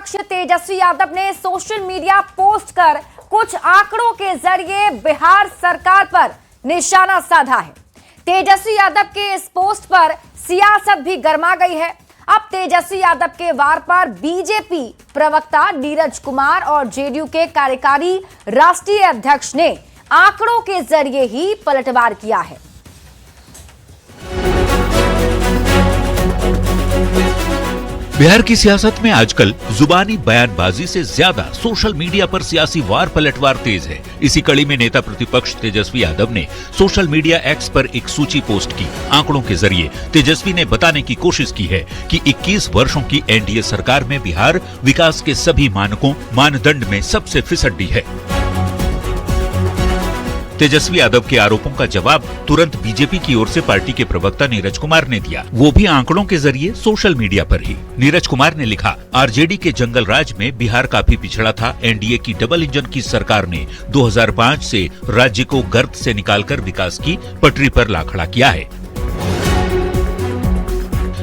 अध्यक्ष तेजस्वी यादव ने social media post कर कुछ आंकड़ों के जरिए बिहार सरकार पर निशाना साधा है। तेजस्वी यादव के इस पोस्ट पर सियासत भी गर्मा गई है। अब तेजस्वी यादव के वार पर बीजेपी प्रवक्ता नीरज कुमार और जेडीयू के कार्यकारी राष्ट्रीय अध्यक्ष ने आंकड़ों के जरिए ही पलटवार किया है। बिहार की सियासत में आजकल जुबानी बयानबाजी से ज्यादा सोशल मीडिया पर सियासी वार पलटवार तेज है। इसी कड़ी में नेता प्रतिपक्ष तेजस्वी यादव ने सोशल मीडिया एक्स पर एक सूची पोस्ट की। आंकड़ों के जरिए तेजस्वी ने बताने की कोशिश की है कि 21 वर्षों की एनडीए सरकार में बिहार विकास के सभी मानकों मानदंड में सबसे फिसड्डी है। तेजस्वी यादव के आरोपों का जवाब तुरंत बीजेपी की ओर से पार्टी के प्रवक्ता नीरज कुमार ने दिया, वो भी आंकड़ों के जरिए सोशल मीडिया पर ही। नीरज कुमार ने लिखा, आरजेडी के जंगल राज में बिहार काफी पिछड़ा था। एनडीए की डबल इंजन की सरकार ने 2005 से राज्य को गर्त से निकालकर विकास की पटरी पर ला खड़ा किया है।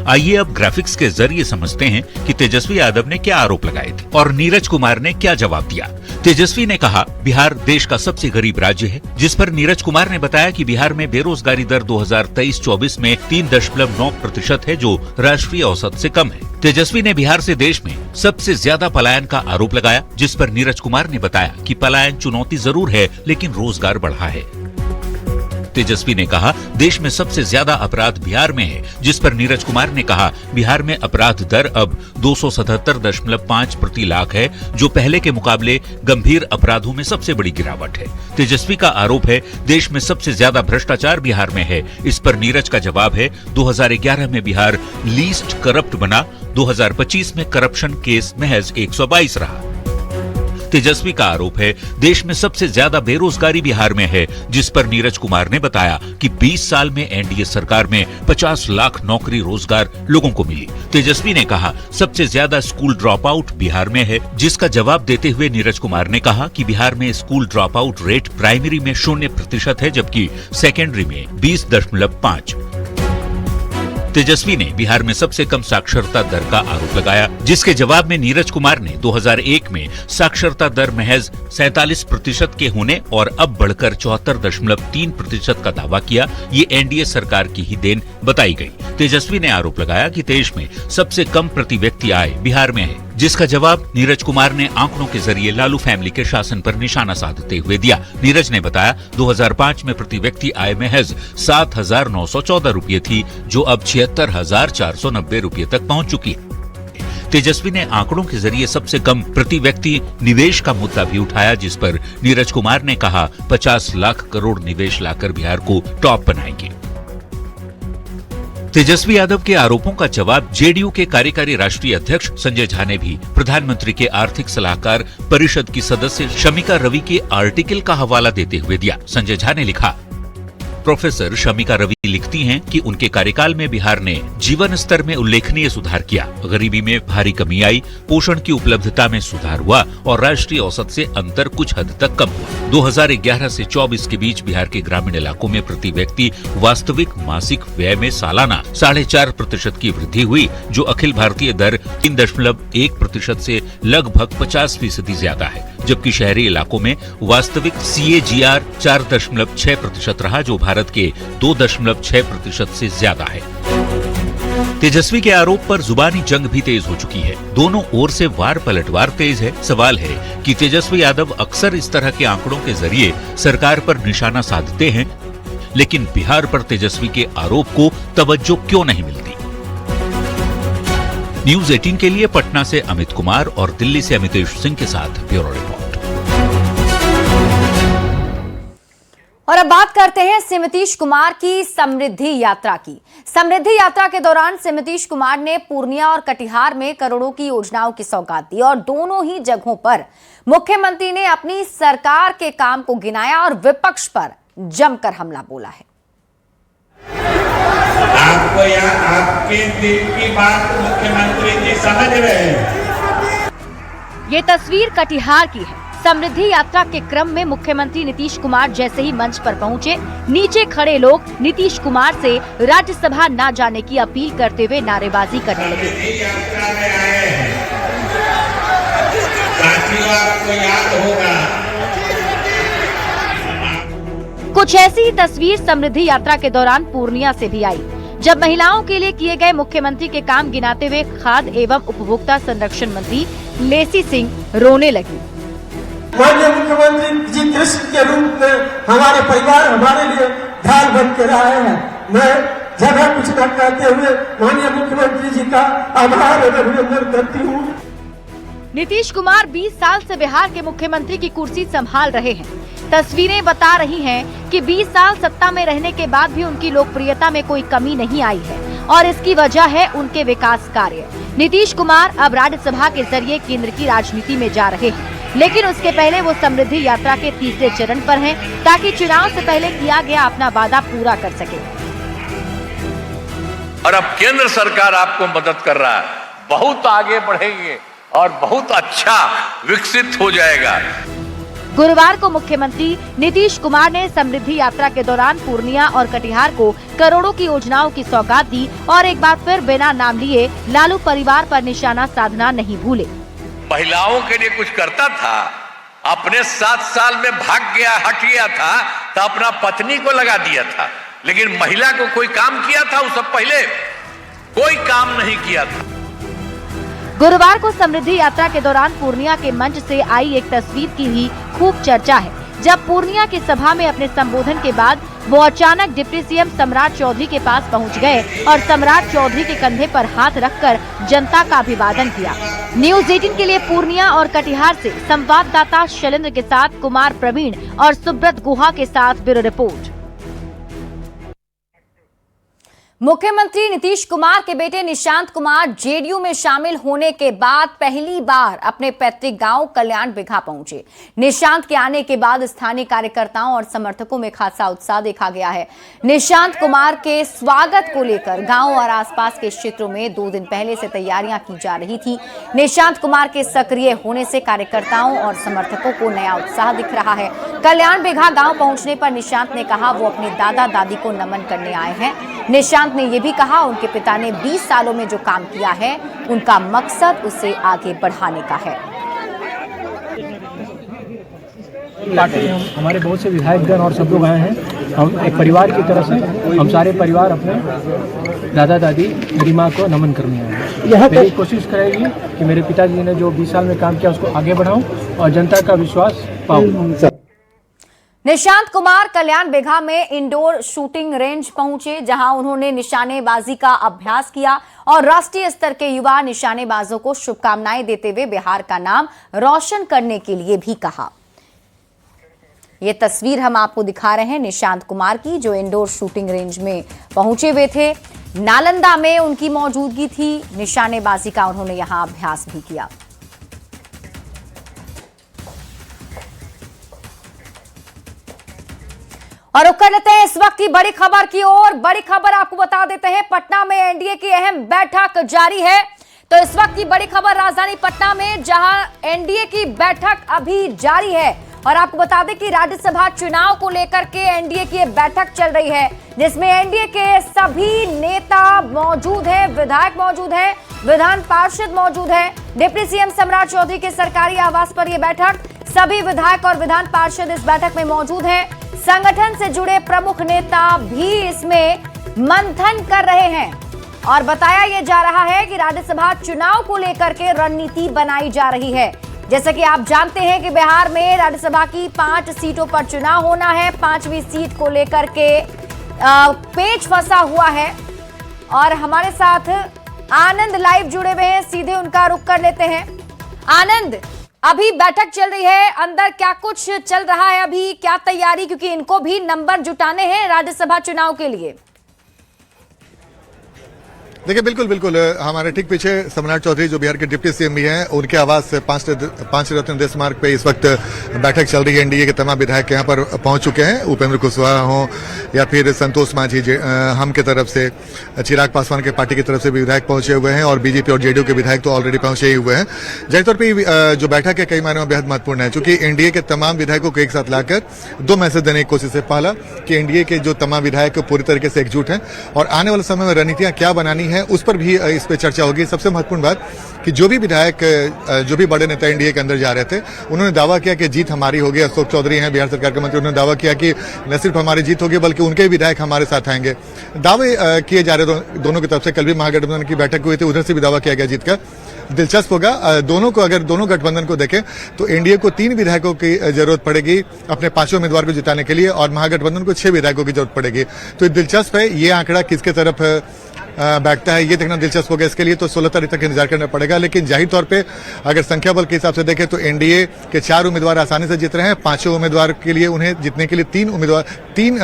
आइए अब ग्राफिक्स के जरिए समझते हैं कि तेजस्वी यादव ने क्या आरोप लगाए थे और नीरज कुमार ने क्या जवाब दिया। तेजस्वी ने कहा, बिहार देश का सबसे गरीब राज्य है, जिस पर नीरज कुमार ने बताया कि बिहार में बेरोजगारी दर 2023-24 में 3.9% है, जो राष्ट्रीय औसत से कम है। तेजस्वी ने बिहार से देश में सबसे ज्यादा पलायन का आरोप लगाया, जिस पर नीरज कुमार ने बताया कि पलायन चुनौती जरूर है, लेकिन रोजगार बढ़ा है। तेजस्वी ने कहा, देश में सबसे ज्यादा अपराध बिहार में है, जिस पर नीरज कुमार ने कहा, बिहार में अपराध दर अब 277.5 प्रति लाख है, जो पहले के मुकाबले गंभीर अपराधों में सबसे बड़ी गिरावट है। तेजस्वी का आरोप है, देश में सबसे ज्यादा भ्रष्टाचार बिहार में है। इस पर नीरज का जवाब है, 2011 में बिहार लीस्ट करप्ट बना, 2025 में करप्शन केस महज 122 रहा। तेजस्वी का आरोप है, देश में सबसे ज्यादा बेरोजगारी बिहार में है, जिस पर नीरज कुमार ने बताया कि 20 साल में एनडीए सरकार में 50 लाख नौकरी रोजगार लोगों को मिली। तेजस्वी ने कहा, सबसे ज्यादा स्कूल ड्रॉप आउट बिहार में है, जिसका जवाब देते हुए नीरज कुमार ने कहा कि बिहार में school drop out rate primary में 0% है, जबकि सेकेंडरी में 20.5। तेजस्वी ने बिहार में सबसे कम साक्षरता दर का आरोप लगाया, जिसके जवाब में नीरज कुमार ने 2001 में साक्षरता दर महज 47% के होने और अब बढ़कर 74.3% का दावा किया। ये एनडीए सरकार की ही देन बताई गई। तेजस्वी ने आरोप लगाया कि देश में सबसे कम प्रति व्यक्ति आय बिहार में है, जिसका जवाब नीरज कुमार ने आंकड़ों के जरिए लालू फैमिली के शासन पर निशाना साधते हुए दिया। नीरज ने बताया, 2005 में प्रति व्यक्ति आय महज 7,914 रुपये थी, जो अब 76,490 रुपये तक पहुंच चुकी है। तेजस्वी ने आंकड़ों के जरिए सबसे कम प्रति व्यक्ति निवेश का मुद्दा भी उठाया, जिस पर नीरज कुमार ने कहा, 50 लाख करोड़ निवेश लाकर बिहार को टॉप बनाएंगे। तेजस्वी यादव के आरोपों का जवाब जेडीयू के कार्यकारी राष्ट्रीय अध्यक्ष संजय झा ने भी प्रधानमंत्री के आर्थिक सलाहकार परिषद की सदस्य शमिका रवि के आर्टिकल का हवाला देते हुए दिया। संजय झा ने लिखा, प्रोफेसर शमिका रवि लिखती हैं कि उनके कार्यकाल में बिहार ने जीवन स्तर में उल्लेखनीय सुधार किया, गरीबी में भारी कमी आई, पोषण की उपलब्धता में सुधार हुआ और राष्ट्रीय औसत से अंतर कुछ हद तक कम हुआ। 2011 से 24 के बीच बिहार के ग्रामीण इलाकों में प्रति व्यक्ति वास्तविक मासिक व्यय में सालाना 4.5% की वृद्धि हुई, जो अखिल भारतीय दर 3.1% से लगभग 50% ज्यादा है, जबकि शहरी इलाकों में वास्तविक CAGR 4.6% रहा, जो भारत के 2.6% से ज्यादा है। तेजस्वी के आरोप पर जुबानी जंग भी तेज हो चुकी है। दोनों ओर से वार पलटवार तेज है। सवाल है कि तेजस्वी यादव अक्सर इस तरह के आंकड़ों के जरिए सरकार पर निशाना साधते हैं, लेकिन बिहार पर तेजस्वी के आरोप को तवज्जो क्यों नहीं मिलती। न्यूज़ 18 के लिए पटना से अमित कुमार और दिल्ली से अमितेश सिंह के साथ ब्यूरो रिपोर्ट। और अब बात करते हैं सिमतीश कुमार की समृद्धि यात्रा की। समृद्धि यात्रा के दौरान सिमतीश कुमार ने पूर्णिया और कटिहार में करोड़ों की योजनाओं की सौगात दी और दोनों ही जगहों पर मुख्यमंत्री ने अपनी सरकार के काम को गिनाया और विपक्ष पर जमकर हमला बोला है। आपको यहाँ आपके दिल की बात मुख्यमंत्री जी समझ रहे हैं। ये तस्वीर कटिहार की है। समृद्धि यात्रा के क्रम में मुख्यमंत्री नीतीश कुमार जैसे ही मंच पर पहुंचे, नीचे खड़े लोग नीतीश कुमार से राज्यसभा न जाने की अपील करते हुए नारेबाजी करने लगे। आपको याद होगा। कुछ ऐसी ही तस्वीर समृद्धि यात्रा के दौरान पूर्णिया से भी आई, जब महिलाओं के लिए किए गए मुख्यमंत्री के काम गिनाते हुए खाद्य एवं उपभोक्ता संरक्षण मंत्री लेसी सिंह रोने लगी। माननीय मुख्यमंत्री जी कृष्ण के रूप में हमारे परिवार हमारे लिए ढाल बन के रहे हैं। मैं जगह कुछ न कहते हुए माननीय मुख्यमंत्री जी का आभार और अभिनंदन करती हूँ। नीतीश कुमार 20 साल से बिहार के मुख्यमंत्री की कुर्सी संभाल रहे हैं। तस्वीरें बता रही हैं कि 20 साल सत्ता में रहने के बाद भी उनकी लोकप्रियता में कोई कमी नहीं आई है और इसकी वजह है उनके विकास कार्य। नीतीश कुमार अब राज्यसभा के जरिए केंद्र की राजनीति में जा रहे हैं, लेकिन उसके पहले वो समृद्धि यात्रा के तीसरे चरण पर हैं, ताकि चुनाव से पहले किया गया अपना वादा पूरा कर सके। और अब केंद्र सरकार आपको मदद कर रहा है, बहुत आगे बढ़ेंगे और बहुत अच्छा विकसित हो जाएगा। गुरुवार को मुख्यमंत्री नीतीश कुमार ने समृद्धि यात्रा के दौरान पूर्णिया और कटिहार को करोड़ों की योजनाओं की सौगात दी और एक बार फिर बिना नाम लिए लालू परिवार पर निशाना साधना नहीं भूले। महिलाओं के लिए कुछ करता था, अपने 7 साल में भाग गया, हट गया था तो अपना पत्नी को लगा दिया था, लेकिन महिला को कोई काम किया था उससे पहले कोई काम नहीं किया था। गुरुवार को समृद्धि यात्रा के दौरान पूर्णिया के मंच से आई एक तस्वीर की भी खूब चर्चा है, जब पूर्णिया की सभा में अपने संबोधन के बाद वो अचानक डिप्टी सीएम सम्राट चौधरी के पास पहुंच गए और सम्राट चौधरी के कंधे पर हाथ रखकर जनता का अभिवादन किया। न्यूज़ 18 के लिए पूर्णिया और कटिहार से संवाददाता शैलेंद्र के साथ कुमार प्रवीण और सुब्रत गुहा के साथ ब्यूरो रिपोर्ट। मुख्यमंत्री नीतीश कुमार के बेटे निशांत कुमार जेडीयू में शामिल होने के बाद पहली बार अपने पैतृक गांव कल्याण बिघा पहुंचे। निशांत के आने के बाद स्थानीय कार्यकर्ताओं और समर्थकों में खासा उत्साह देखा गया है। निशांत कुमार के स्वागत को लेकर गांव और आसपास के क्षेत्रों में 2 दिन पहले से तैयारियां की जा रही थी। निशांत कुमार के सक्रिय होने से कार्यकर्ताओं और समर्थकों को नया उत्साह दिख रहा है। कल्याण बिघा गाँव पहुंचने पर निशांत ने कहा वो अपने दादा दादी को नमन करने आए हैं। निशांत ने यह भी कहा उनके पिता ने 20 सालों में जो काम किया है उनका मकसद उसे आगे बढ़ाने का है। पार्टी हमारे बहुत से विधायकगण और सब लोग आए हैं। हम एक परिवार की तरह से हम सारे परिवार अपने दादा दादी मेरी माँ को नमन करने आए हैं। मेरी कोशिश करेगी कि मेरे पिताजी ने जो 20 साल में काम किया उसको आगे बढ़ाऊं और जनता का विश्वास पाऊं। निशांत कुमार कल्याण बिघा में इंडोर शूटिंग रेंज पहुंचे, जहां उन्होंने निशानेबाजी का अभ्यास किया और राष्ट्रीय स्तर के युवा निशानेबाजों को शुभकामनाएं देते हुए बिहार का नाम रोशन करने के लिए भी कहा। ये तस्वीर हम आपको दिखा रहे हैं निशांत कुमार की, जो इंडोर शूटिंग रेंज में पहुंचे हुए थे। नालंदा में उनकी मौजूदगी थी। निशानेबाजी का उन्होंने यहां अभ्यास भी किया। और रुक कर लेते हैं इस वक्त की बड़ी खबर की ओर। बड़ी खबर आपको बता देते हैं, पटना में एनडीए की अहम बैठक जारी है। तो इस वक्त की बड़ी खबर राजधानी पटना में, जहां एनडीए की बैठक अभी जारी है। और आपको बता दें कि राज्यसभा चुनाव को लेकर के एनडीए की बैठक चल रही है, जिसमें एनडीए के सभी नेता मौजूद हैं, विधायक मौजूद हैं, विधान पार्षद मौजूद हैं। डिप्टी सीएम सम्राट चौधरी के सरकारी आवास पर यह बैठक, सभी विधायक और विधान पार्षद इस बैठक में मौजूद हैं। संगठन से जुड़े प्रमुख नेता भी इसमें मंथन कर रहे हैं और बताया यह जा रहा है कि राज्यसभा चुनाव को लेकर के रणनीति बनाई जा रही है। जैसा कि आप जानते हैं कि बिहार में राज्यसभा की 5 सीटों पर चुनाव होना है। 5वीं सीट को लेकर के पेच फंसा हुआ है और हमारे साथ आनंद लाइव जुड़े हुए हैं, सीधे उनका रुख कर लेते हैं। आनंद, अभी बैठक चल रही है, अंदर क्या कुछ चल रहा है, अभी क्या तैयारी, क्योंकि इनको भी नंबर जुटाने हैं राज्यसभा चुनाव के लिए। देखिए बिल्कुल हमारे ठीक पीछे सम्राट चौधरी जो बिहार के डिप्टी सीएम भी हैं, उनके आवास 5 रत्न देश मार्ग पे इस वक्त बैठक चल रही है। एनडीए के तमाम विधायक यहाँ पर पहुंच चुके हैं। उपेंद्र कुशवाहा हो या फिर संतोष मांझी हम के तरफ से, चिराग पासवान के पार्टी की तरफ से भी विधायक पहुंचे हुए हैं और बीजेपी और जेडीयू के विधायक तो ऑलरेडी पहुंचे ही हुए हैं। जाहिर तौर पर जो बैठक है कई मायनों में बेहद महत्वपूर्ण है, चूंकि एनडीए के तमाम विधायकों को एक साथ लाकर 2 मैसेज देने की कोशिश है। पहला कि एनडीए के जो तमाम विधायक पूरी तरीके से एकजुट हैं और आने वाले समय में रणनीतियां क्या बनानी है है उस पर भी इस पे चर्चा होगी। सबसे महत्वपूर्ण बात कि जो भी विधायक, जो भी बड़े नेता एनडीए के अंदर जा रहे थे, उन्होंने दावा किया कि जीत हमारी होगी। अशोक चौधरी हैं बिहार सरकार के मंत्री, उन्होंने दावा किया कि न सिर्फ हमारी जीत होगी बल्कि उनके विधायक हमारे साथ आएंगे। दावे किए जा रहे दोनों की तरफ से। कल भी महागठबंधन की बैठक हुई थी, उधर से भी दावा किया गया जीत का। दिलचस्प होगा दोनों को, अगर दोनों गठबंधन को देखें तो एनडीए को 3 विधायकों की जरूरत पड़ेगी अपने 5 उम्मीदवार को जिताने के लिए, और महागठबंधन को 6 विधायकों की जरूरत पड़ेगी। तो दिलचस्प है, ये आंकड़ा किसके तरफ बैठता है ये देखना दिलचस्प होगा। इसके लिए तो 16 तारीख तक इंतजार करना पड़ेगा। लेकिन जाहिर तौर पे अगर संख्या बल के हिसाब से देखें तो एनडीए के 4 उम्मीदवार आसानी से जीत रहे हैं। 5 उम्मीदवार के लिए उन्हें जीतने के लिए 3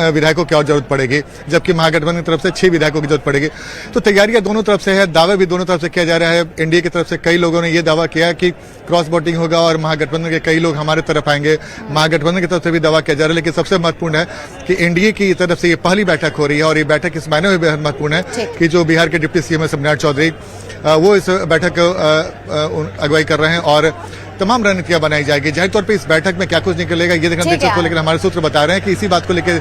विधायकों की और जरूरत पड़ेगी, जबकि महागठबंधन की तरफ से 6 विधायकों की जरूरत पड़ेगी। तो तैयारियां दोनों तरफ से है, दावे भी दोनों तरफ से किया जा रहा है। एनडीए की तरफ से कई लोगों ने यह दावा किया कि क्रॉस वोटिंग होगा और महागठबंधन के कई लोग हमारे तरफ आएंगे। महागठबंधन की तरफ से भी दावा किया जा रहा है। लेकिन सबसे महत्वपूर्ण है कि एनडीए की तरफ से ये पहली बैठक हो रही है, और ये बैठक इस मायने में बेहद महत्वपूर्ण है कि जो बिहार के डिप्टी सीएम सम्राट चौधरी वो इस बैठक को अगुवाई कर रहे हैं और तमाम रणनीतियां बनाई जाएगी। जाहिर तौर पे इस बैठक में क्या कुछ निकलेगा ये देखना दिलचस्प है, लेकिन हमारे सूत्र बता रहे हैं कि इसी बात को लेकर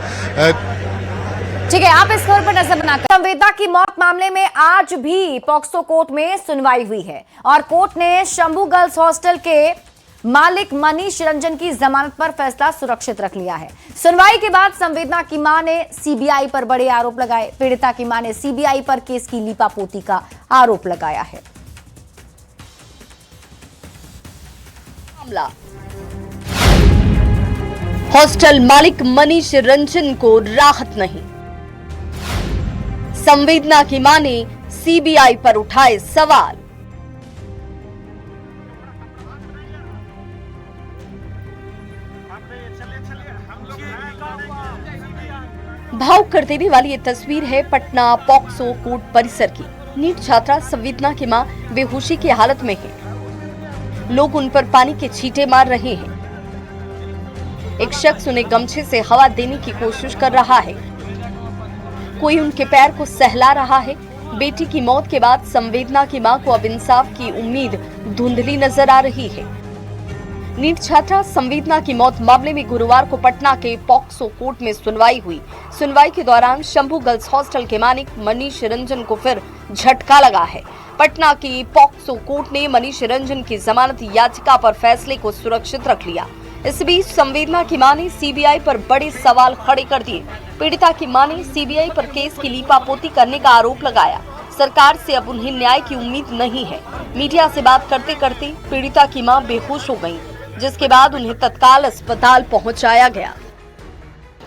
ठीक है, आप इस खबर पर नजर बनाकर। संवेदना की मौत मामले में आज भी पॉक्सो कोर्ट में सुनवाई हुई है और कोर्ट ने शंभू गर्ल्स हॉस्टल के मालिक मनीष रंजन की जमानत पर फैसला सुरक्षित रख लिया है। सुनवाई के बाद संवेदना की मां ने सीबीआई पर बड़े आरोप लगाए। पीड़िता की मां ने सीबीआई पर केस की लीपापोती का आरोप लगाया है। मामला हॉस्टल मालिक मनीष रंजन को राहत नहीं। संवेदना की मां ने सीबीआई पर उठाए सवाल। भावुक कर देने वाली ये तस्वीर है पटना पॉक्सो कोर्ट परिसर की। नीट छात्रा संवेदना की मां बेहोशी की हालत में है। लोग उन पर पानी के छींटे मार रहे हैं। एक शख्स उन्हें गमछे से हवा देने की कोशिश कर रहा है। कोई उनके पैर को सहला रहा है। बेटी की मौत के बाद संवेदना की मां को अब इंसाफ की उम्मीद धुंधली नजर आ रही है। नीट छात्रा संवेदना की मौत मामले में गुरुवार को पटना के पॉक्सो कोर्ट में सुनवाई हुई। सुनवाई के दौरान शंभू गर्ल्स हॉस्टल के मालिक मनीष रंजन को फिर झटका लगा है। पटना की पॉक्सो कोर्ट ने मनीष रंजन की जमानत याचिका पर फैसले को सुरक्षित रख लिया। इस बीच संवेदना की मां ने सीबीआई पर बड़े सवाल खड़े कर दिए। पीड़िता की मां ने सीबीआई पर केस की लीपापोती करने का आरोप लगाया। सरकार से अब उन्हें न्याय की उम्मीद नहीं है। मीडिया से बात करते करते पीड़िता की मां बेहोश हो गई, जिसके बाद उन्हें तत्काल अस्पताल पहुंचाया गया।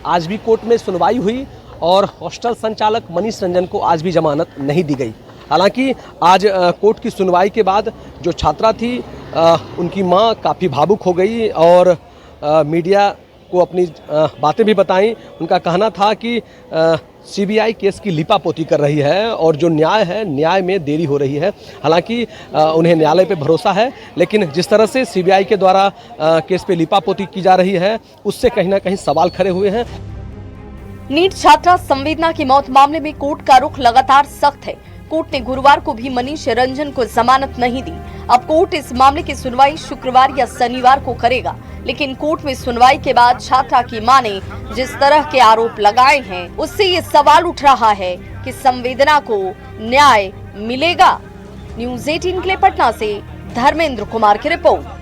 आज भी कोर्ट में सुनवाई हुई और हॉस्टल संचालक मनीष रंजन को आज भी जमानत नहीं दी गई। हालांकि आज कोर्ट की सुनवाई के बाद जो छात्रा थी उनकी मां काफ़ी भावुक हो गई और मीडिया को अपनी बातें भी बताई। उनका कहना था कि सीबीआई केस की लीपापोती कर रही है और जो न्याय है न्याय में देरी हो रही है। हालांकि उन्हें न्यायालय पे भरोसा है, लेकिन जिस तरह से सीबीआई के द्वारा केस पे लीपापोती की जा रही है उससे कहीं ना कहीं सवाल खड़े हुए हैं। नीट छात्रा संवेदना की मौत मामले में कोर्ट का रुख लगातार सख्त है। कोर्ट ने गुरुवार को भी मनीष रंजन को जमानत नहीं दी। अब कोर्ट इस मामले की सुनवाई शुक्रवार या शनिवार को करेगा। लेकिन कोर्ट में सुनवाई के बाद छात्रा की मां ने जिस तरह के आरोप लगाए हैं उससे ये सवाल उठ रहा है कि संवेदना को न्याय मिलेगा। न्यूज़ 18 के लिए पटना से धर्मेंद्र कुमार की रिपोर्ट।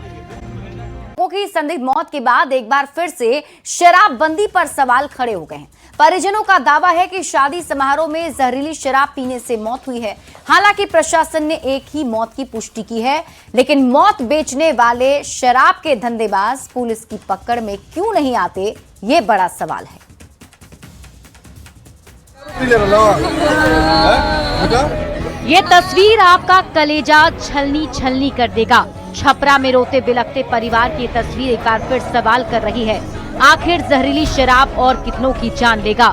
की संदिग्ध मौत के बाद एक बार फिर से शराबबंदी पर सवाल खड़े हो गए हैं। परिजनों का दावा है कि शादी समारोह में जहरीली शराब पीने से मौत हुई है। हालांकि प्रशासन ने एक ही मौत की पुष्टि की है, लेकिन मौत बेचने वाले शराब के धंधेबाज पुलिस की पकड़ में क्यों नहीं आते, ये बड़ा सवाल है। ये तस्वीर आपका कलेजा छलनी छलनी कर देगा। छपरा में रोते बिलखते परिवार की तस्वीर एक बार फिर सवाल कर रही है। आखिर जहरीली शराब और कितनों की जान लेगा।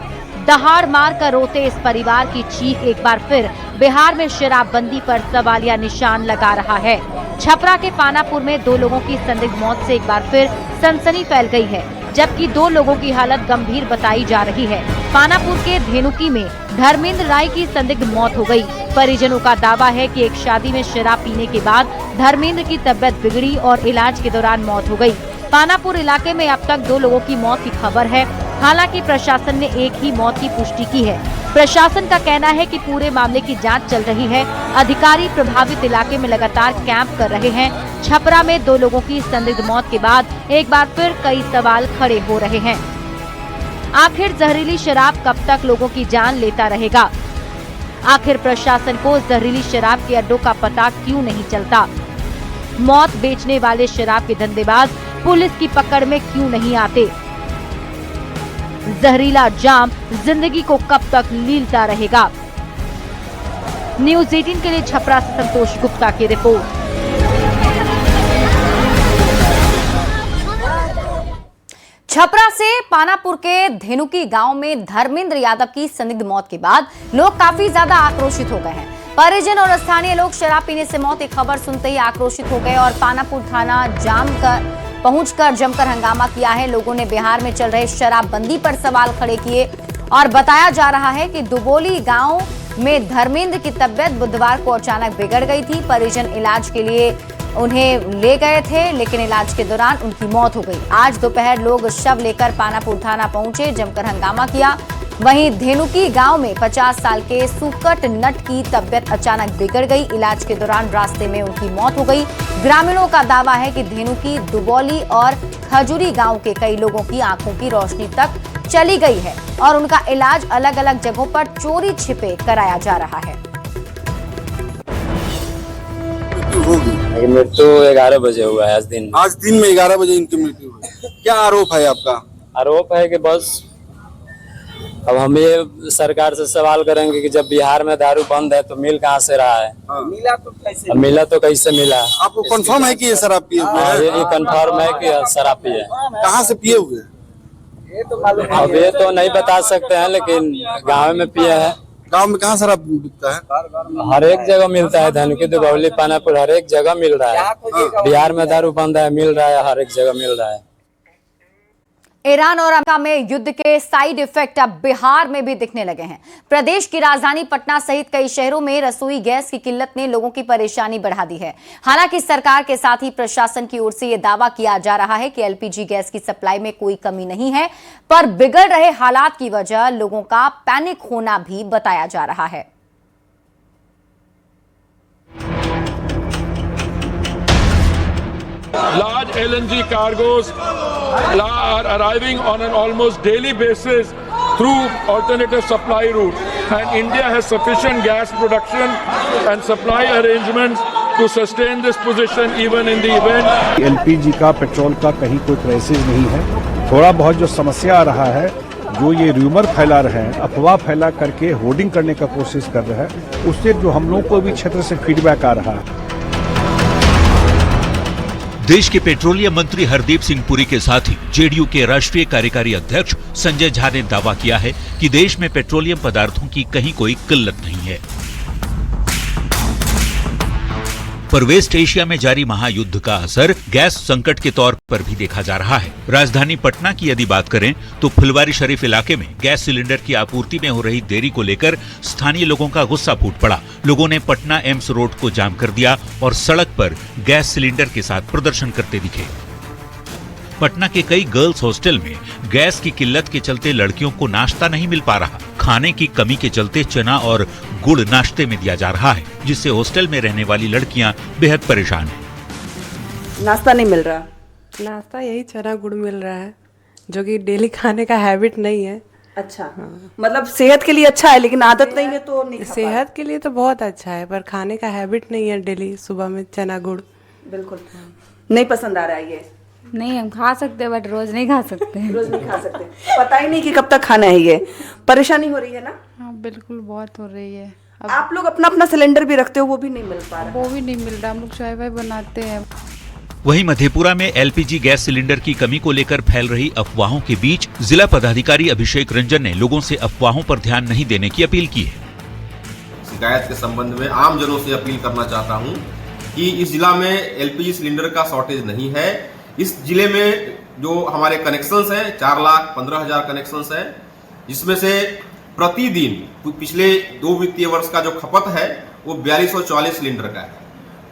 दहाड़ मार कर रोते इस परिवार की चीख एक बार फिर बिहार में शराबबंदी पर सवालिया निशान लगा रहा है। छपरा के पानापुर में 2 लोगों की संदिग्ध मौत से एक बार फिर सनसनी फैल गई है, जबकि 2 लोगों की हालत गंभीर बताई जा रही है। पानापुर के धेनुकी में धर्मेंद्र राय की संदिग्ध मौत हो गई। परिजनों का दावा है कि एक शादी में शराब पीने के बाद धर्मेंद्र की तबीयत बिगड़ी और इलाज के दौरान मौत हो गई। पानापुर इलाके में अब तक 2 लोगों की मौत की खबर है। हालांकि प्रशासन ने एक ही मौत की पुष्टि की है। प्रशासन का कहना है कि पूरे मामले की जांच चल रही है। अधिकारी प्रभावित इलाके में लगातार कैंप कर रहे हैं। छपरा में 2 लोगों की संदिग्ध मौत के बाद एक बार फिर कई सवाल खड़े हो रहे हैं। आखिर जहरीली शराब कब तक लोगों की जान लेता रहेगा? आखिर प्रशासन को जहरीली शराब के अड्डों का पता क्यों नहीं चलता? मौत बेचने वाले शराब के धंधेबाज पुलिस की पकड़ में क्यों नहीं आते? जहरीला जाम जिंदगी को कब तक लीलता रहेगा? न्यूज़ 18 के लिए छपरा से संतोष गुप्ता की रिपोर्ट। छपरा से पानापुर के धेनुकी गांव में धर्मेंद्र यादव की संदिग्ध मौत के बाद लोग काफी ज्यादा आक्रोशित हो गए हैं। परिजन और स्थानीय लोग शराब पीने से मौत की खबर सुनते ही आक्रोशित हो गए और पानापुर थाना पहुंचकर जमकर हंगामा किया है। लोगों ने बिहार में चल रहे शराबबंदी पर सवाल खड़े किए और बताया जा रहा है कि दुबोली गांव में धर्मेंद्र की तबीयत बुधवार को अचानक बिगड़ गई थी। परिजन इलाज के लिए उन्हें ले गए थे, लेकिन इलाज के दौरान उनकी मौत हो गई। आज दोपहर लोग शव लेकर पानापुर थाना पहुंचे, जमकर हंगामा किया। वहीं धेनुकी गांव में 50 साल के सुकट नट की तबीयत अचानक बिगड़ गई। इलाज के दौरान रास्ते में उनकी मौत हो गई। ग्रामीणों का दावा है कि धेनुकी, दुबौली और खजूरी गांव के कई लोगों की आंखों की रोशनी तक चली गई है और उनका इलाज अलग अलग जगहों पर चोरी छिपे कराया जा रहा है। मृत्यु 11 बजे हुआ है। आज दिन में 11 बजे इनकी मृत्यु हुई। क्या आरोप है आपका? आरोप है कि बस अब हम ये सरकार से सवाल करेंगे कि जब बिहार में दारू बंद है तो मिल कहाँ से रहा है? मिला तो कैसे मिला? आपको कंफर्म है कि ये शराब पिए हुए हैं? ये कंफर्म है कि शराब पिए। कहाँ से पिए हुए? अब ये तो नहीं बता सकते हैं, लेकिन गाँव में पिए हैं। गांव में कहाँ शराब बिकता है? हर एक जगह मिलता है। धनकी, दुबौली, पानापुर हर एक जगह मिल रहा है। बिहार में दारू बंद है, मिल रहा है, हर एक जगह मिल रहा है। ईरान और अमेरिका में युद्ध के साइड इफेक्ट अब बिहार में भी दिखने लगे हैं। प्रदेश की राजधानी पटना सहित कई शहरों में रसोई गैस की किल्लत ने लोगों की परेशानी बढ़ा दी है। हालांकि सरकार के साथ ही प्रशासन की ओर से यह दावा किया जा रहा है कि एलपीजी गैस की सप्लाई में कोई कमी नहीं है, पर बिगड़ रहे हालात की वजह लोगों का पैनिक होना भी बताया जा रहा है। Large LNG cargoes are arriving on an almost daily basis through alternative supply routes, and India has sufficient gas production and supply arrangements to sustain this position even in the event. LPG का, petrol का कहीं कोई crisis नहीं है। थोड़ा बहुत जो समस्या आ रहा है, जो ये रूमर फैला रहे हैं, अफवाह फैला करके होर्डिंग करने का कोशिश कर रहे हैं, उससे जो हम लोग को भी क्षेत्र से फीडबैक आ रहा है। देश के पेट्रोलियम मंत्री हरदीप सिंह पुरी के साथ ही जेडीयू के राष्ट्रीय कार्यकारी अध्यक्ष संजय झा ने दावा किया है कि देश में पेट्रोलियम पदार्थों की कहीं कोई किल्लत नहीं है। पर वेस्ट एशिया में जारी महायुद्ध का असर गैस संकट के तौर पर भी देखा जा रहा है। राजधानी पटना की यदि बात करें तो फुलवारी शरीफ इलाके में गैस सिलेंडर की आपूर्ति में हो रही देरी को लेकर स्थानीय लोगों का गुस्सा फूट पड़ा। लोगों ने पटना एम्स रोड को जाम कर दिया और सड़क पर गैस सिलेंडर के साथ प्रदर्शन करते दिखे। पटना के कई गर्ल्स हॉस्टल में गैस की किल्लत के चलते लड़कियों को नाश्ता नहीं मिल पा रहा। खाने की कमी के चलते चना और गुड़ नाश्ते में दिया जा रहा है, जिससे हॉस्टल में रहने वाली लड़कियां बेहद परेशान हैं। नाश्ता नहीं मिल रहा। नाश्ता यही चना गुड़ मिल रहा है, जो कि डेली खाने का हैबिट नहीं है। अच्छा, हाँ। मतलब सेहत के लिए अच्छा है, लेकिन आदत नहीं है तो नहीं। सेहत के लिए तो बहुत अच्छा है, पर खाने का हैबिट नहीं है डेली सुबह में चना गुड़। बिल्कुल नहीं पसंद आ रहा है ये। नहीं, हम खा सकते हैं बट रोज नहीं खा सकते। रोज नहीं खा सकते, पता ही नहीं कि कब तक खाना है। ये परेशानी हो रही है ना? हाँ बिल्कुल, बहुत हो रही है। आप लोग अपना अपना सिलेंडर भी रखते हो, वो भी नहीं मिल पा रहा। वो भी नहीं मिल रहा, हम लोग चाय वाय बनाते हैं। वहीं मधेपुरा में एलपीजी गैस सिलेंडर की कमी को लेकर फैल रही अफवाहों के बीच जिला पदाधिकारी अभिषेक रंजन ने लोगों से अफवाहों पर ध्यान नहीं देने की अपील की है। शिकायत के संबंध में आम जनों से अपील करना चाहता हूं कि इस जिला में एलपीजी सिलेंडर का शॉर्टेज नहीं है। इस जिले में जो हमारे कनेक्शंस हैं 4,15,000 कनेक्शंस हैं, जिसमें से प्रतिदिन पिछले 2 वित्तीय वर्ष का जो खपत है वो 4240 सिलेंडर का है।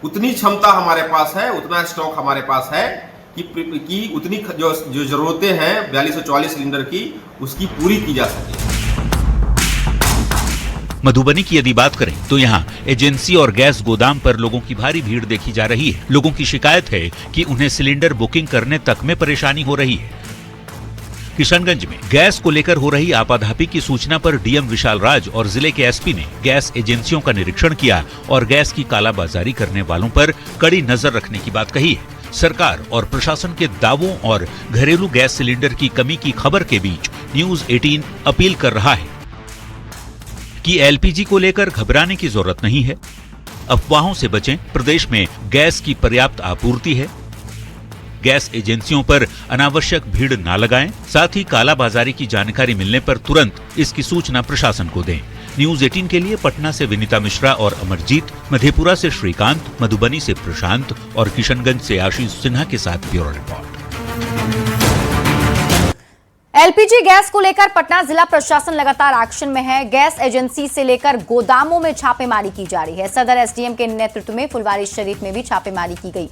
उतनी क्षमता हमारे पास है, उतना स्टॉक हमारे पास है कि उतनी जो जरूरतें हैं 4240 सिलेंडर की, उसकी पूरी की जा सके। मधुबनी की यदि बात करें तो यहाँ एजेंसी और गैस गोदाम पर लोगों की भारी भीड़ देखी जा रही है। लोगों की शिकायत है कि उन्हें सिलेंडर बुकिंग करने तक में परेशानी हो रही है। किशनगंज में गैस को लेकर हो रही आपाधापी की सूचना पर डीएम विशाल राज और जिले के एसपी ने गैस एजेंसियों का निरीक्षण किया और गैस की कालाबाजारी करने वालों पर कड़ी नजर रखने की बात कही है। सरकार और प्रशासन के दावों और घरेलू गैस सिलेंडर की कमी की खबर के बीच न्यूज 18 अपील कर रहा है कि एलपीजी को लेकर घबराने की जरूरत नहीं है। अफवाहों से बचें। प्रदेश में गैस की पर्याप्त आपूर्ति है। गैस एजेंसियों पर अनावश्यक भीड़ न लगाएं। साथ ही कालाबाजारी की जानकारी मिलने पर तुरंत इसकी सूचना प्रशासन को दें। न्यूज 18 के लिए पटना से विनीता मिश्रा और अमरजीत, मधेपुरा से श्रीकांत, मधुबनी से प्रशांत और किशनगंज से आशीष सिन्हा के साथ ब्यूरो रिपोर्ट। एलपीजी गैस को लेकर पटना जिला प्रशासन लगातार एक्शन में है। गैस एजेंसी से लेकर गोदामों में छापेमारी की जा रही है। सदर एसडीएम के नेतृत्व में फुलवारी शरीफ में भी छापेमारी की गई।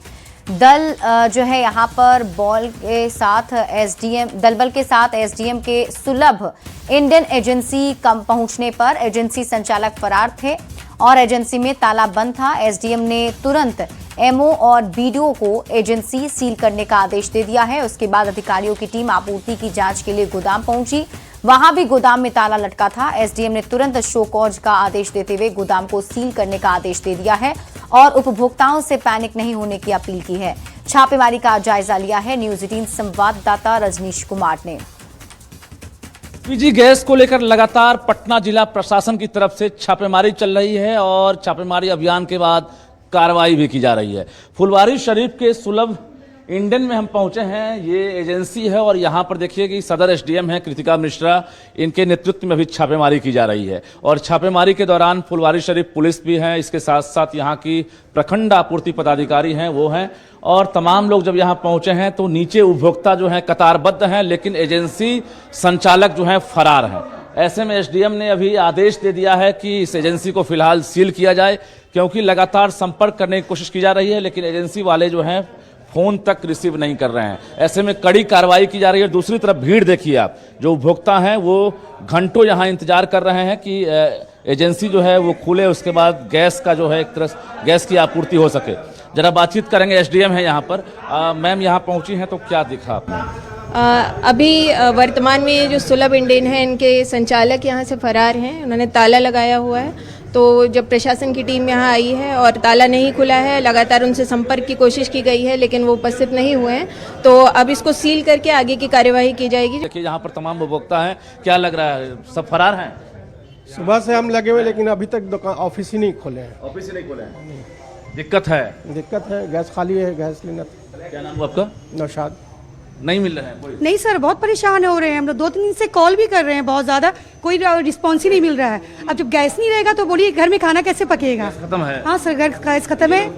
दल जो है यहाँ पर दल बल के साथ एसडीएम के सुलभ इंडियन एजेंसी कम पहुंचने पर एजेंसी संचालक फरार थे और एजेंसी में ताला बंद था। एसडीएम ने तुरंत एमओ और बीडीओ को एजेंसी सील करने का आदेश दे दिया है। उसके बाद अधिकारियों की टीम आपूर्ति की जांच के लिए गोदाम पहुंची। वहां भी गोदाम में ताला लटका था। एसडीएम ने तुरंत शो कॉज का आदेश देते हुए गोदाम को सील करने का आदेश दे दिया है और उपभोक्ताओं से पैनिक नहीं होने की अपील की है। छापेमारी का जायजा लिया है न्यूज 18 संवाददाता रजनीश कुमार ने। एलपीजी गैस को लेकर लगातार पटना जिला प्रशासन की तरफ से छापेमारी चल रही है और छापेमारी अभियान के बाद कार्रवाई भी की जा रही है। फुलवारी शरीफ के सुलभ इंडियन में हम पहुंचे हैं। ये एजेंसी है और यहाँ पर देखिए कि सदर एसडीएम है कृतिका मिश्रा, इनके नेतृत्व में भी छापेमारी की जा रही है और छापेमारी के दौरान फुलवारी शरीफ पुलिस भी है, इसके साथ साथ यहाँ की प्रखंड आपूर्ति पदाधिकारी हैं वो हैं और तमाम लोग जब यहाँ पहुंचे हैं तो नीचे उपभोक्ता जो है कतारबद्ध हैं, लेकिन एजेंसी संचालक जो है फरार हैं। ऐसे में एसडीएम ने अभी आदेश दे दिया है कि इस एजेंसी को फिलहाल सील किया जाए, क्योंकि लगातार संपर्क करने की कोशिश की जा रही है लेकिन एजेंसी वाले जो हैं फोन तक रिसीव नहीं कर रहे हैं। ऐसे में कड़ी कार्रवाई की जा रही है। दूसरी तरफ भीड़ देखिए आप, जो उपभोक्ता हैं वो घंटों यहाँ इंतजार कर रहे हैं कि एजेंसी जो है वो खुले, उसके बाद गैस का जो है एक तरह गैस की आपूर्ति हो सके। जरा बातचीत करेंगे, एसडीएम है यहाँ पर। मैम यहाँ पहुँची हैं तो क्या दिखा आपने? अभी वर्तमान में जो सुलभ इंडियन है इनके संचालक यहाँ से फरार हैं। उन्होंने ताला लगाया हुआ है, तो जब प्रशासन की टीम यहाँ आई है और ताला नहीं खुला है, लगातार उनसे संपर्क की कोशिश की गई है लेकिन वो उपस्थित नहीं हुए हैं, तो अब इसको सील करके आगे की कार्यवाही की जाएगी। देखिए यहाँ पर तमाम उपभोक्ता हैं, क्या लग रहा है सब फरार हैं? सुबह से हम लगे हुए लेकिन अभी तक दुकान ऑफिस ही नहीं खोले हैं। ऑफिस ही नहीं खोले हैं, दिक्कत है। गैस खाली है, गैस लेना। क्या नाम हुआ आपका? नौशाद। नहीं मिल रहे हैं कोई? नहीं सर, बहुत परेशान हो रहे हैं हम लोग। 2-3 दिन से कॉल भी कर रहे हैं, बहुत ज़्यादा कोई रिस्पॉन्स ही नहीं मिल रहा है। अब जब गैस नहीं रहेगा तो बोलिए घर में खाना कैसे पकेगा? खत्म है। हाँ सर, गैस खत्म है,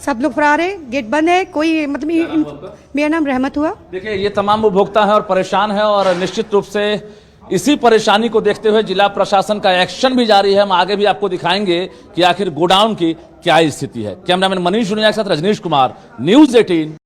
सब लोग फरार है, गेट बंद है, कोई मतलब। मेरा नाम रहमत हुआ। देखिए ये तमाम उपभोक्ता है और परेशान है और निश्चित रूप से इसी परेशानी को देखते हुए जिला प्रशासन का एक्शन भी जारी है। हम आगे भी आपको दिखाएंगे कि आखिर गोडाउन की क्या स्थिति है। कैमरामैन मनीष जुनिया के साथ रजनीश कुमार, न्यूज 18।